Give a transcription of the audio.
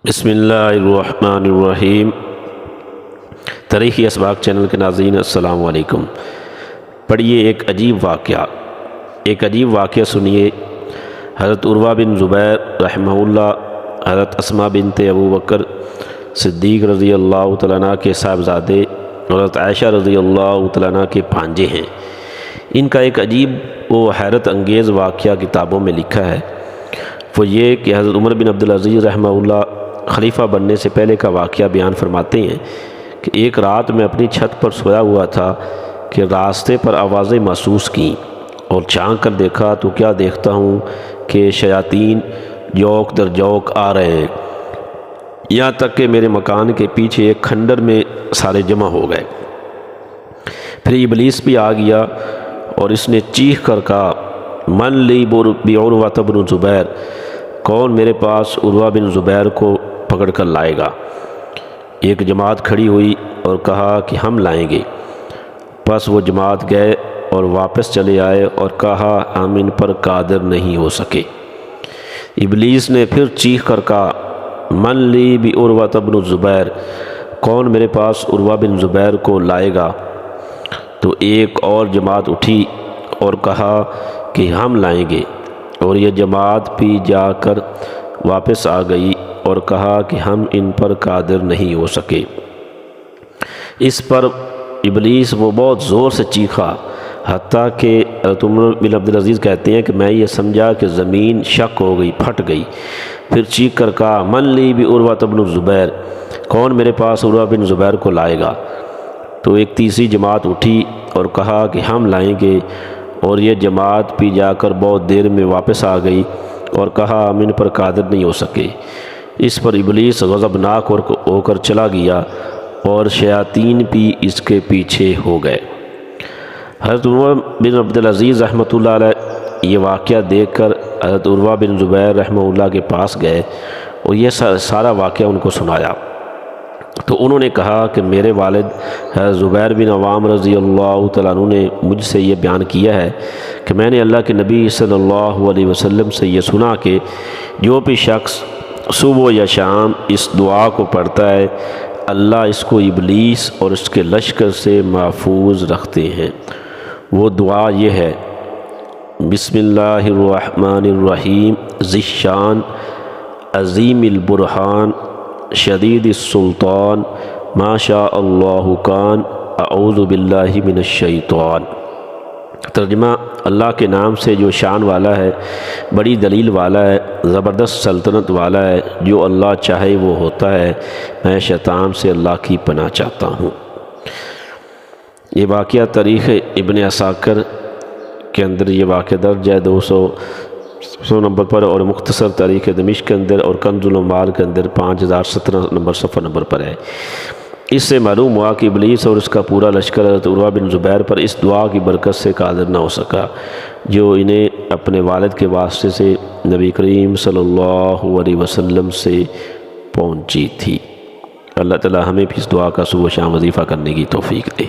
بسم اللہ الرحمن الرحیم۔ تاریخی اسباق چینل کے ناظرین السلام علیکم۔ پڑھیے ایک عجیب واقعہ سنیے۔ حضرت عروہ بن زبیر رحمہ اللہ حضرت اسماء بنت ابو بکر صدیق رضی اللہ تعالیٰ عنہ کے صاحبزادے حضرت عائشہ رضی اللہ تعالیٰ عنہ کے بھانجے ہیں۔ ان کا ایک عجیب و حیرت انگیز واقعہ کتابوں میں لکھا ہے۔ وہ یہ کہ حضرت عمر بن عبدالعزیز رحمہ اللہ خلیفہ بننے سے پہلے کا واقعہ بیان فرماتے ہیں کہ ایک رات میں اپنی چھت پر سویا ہوا تھا کہ راستے پر آوازیں محسوس کیں اور جھانک کر دیکھا تو کیا دیکھتا ہوں کہ شیاطین جوک در جوک آ رہے ہیں، یہاں تک کہ میرے مکان کے پیچھے ایک کھنڈر میں سارے جمع ہو گئے۔ پھر ابلیس بھی آ گیا اور اس نے چیخ کر کہا، من لی بعروہ بن زبیر، کون میرے پاس عروہ بن زبیر کو پکڑ کر لائے گا؟ ایک جماعت کھڑی ہوئی اور کہا کہ ہم لائیں گے۔ پس وہ جماعت گئے اور واپس چلے آئے اور کہا ہم ان پر قادر نہیں ہو سکے۔ ابلیس نے پھر چیخ کر کہا، من لی بعروہ بن زبیر، کون میرے پاس عروہ بن زبیر کو لائے گا؟ تو ایک اور جماعت اٹھی اور کہا کہ ہم لائیں گے، اور یہ جماعت بھی جا کر واپس آ گئی اور کہا کہ ہم ان پر قادر نہیں ہو سکے۔ اس پر ابلیس وہ بہت زور سے چیخا، حتیٰ کہ حضرت عمر بن عبدالعزیز کہتے ہیں کہ میں یہ سمجھا کہ زمین شق ہو گئی، پھٹ گئی۔ پھر چیخ کر کہا، من لی بعروہ بن زبیر، کون میرے پاس عروہ بن زبیر کو لائے گا؟ تو ایک تیسری جماعت اٹھی اور کہا کہ ہم لائیں گے، اور یہ جماعت بھی جا کر بہت دیر میں واپس آ گئی اور کہا ہم ان پر قادر نہیں ہو سکے۔ اس پر ابلیس غضبناک ہو کر چلا گیا اور شیاطین بھی اس کے پیچھے ہو گئے۔ حضرت عمر بن عبدالعزیز رحمۃ اللہ علیہ یہ واقعہ دیکھ کر حضرت عروہ بن زبیر رحمہ اللہ کے پاس گئے اور یہ سارا واقعہ ان کو سنایا۔ تو انہوں نے کہا کہ میرے والد حضرت زبیر بن عوام رضی اللہ تعالیٰ عنہ نے مجھ سے یہ بیان کیا ہے کہ میں نے اللہ کے نبی صلی اللہ علیہ وسلم سے یہ سنا کہ جو بھی شخص صبح یا شام اس دعا کو پڑھتا ہے، اللہ اس کو ابلیس اور اس کے لشکر سے محفوظ رکھتے ہیں۔ وہ دعا یہ ہے، بسم اللہ الرحمن الرحیم، ذی الشان عظیم البرہان شدید السلطان ما شاء اللہ کان اعوذ باللہ من الشیطان۔ ترجمہ، اللہ کے نام سے جو شان والا ہے، بڑی دلیل والا ہے، زبردست سلطنت والا ہے، جو اللہ چاہے وہ ہوتا ہے، میں شیطان سے اللہ کی پناہ چاہتا ہوں۔ یہ واقعہ تاریخ ابن عساکر کے اندر یہ واقعہ درج ہے 200 نمبر پر، اور مختصر تاریخ دمشق کے اندر اور کنز العمال کے اندر 5017 نمبر صفحہ نمبر پر ہے۔ اس سے معلوم ہوا کہ ابلیس اور اس کا پورا لشکر حضرت عروہ بن زبیر پر اس دعا کی برکت سے قادر نہ ہو سکا جو انہیں اپنے والد کے واسطے سے نبی کریم صلی اللہ علیہ وسلم سے پہنچی تھی۔ اللہ تعالی ہمیں بھی اس دعا کا صبح و شام وظیفہ کرنے کی توفیق دے۔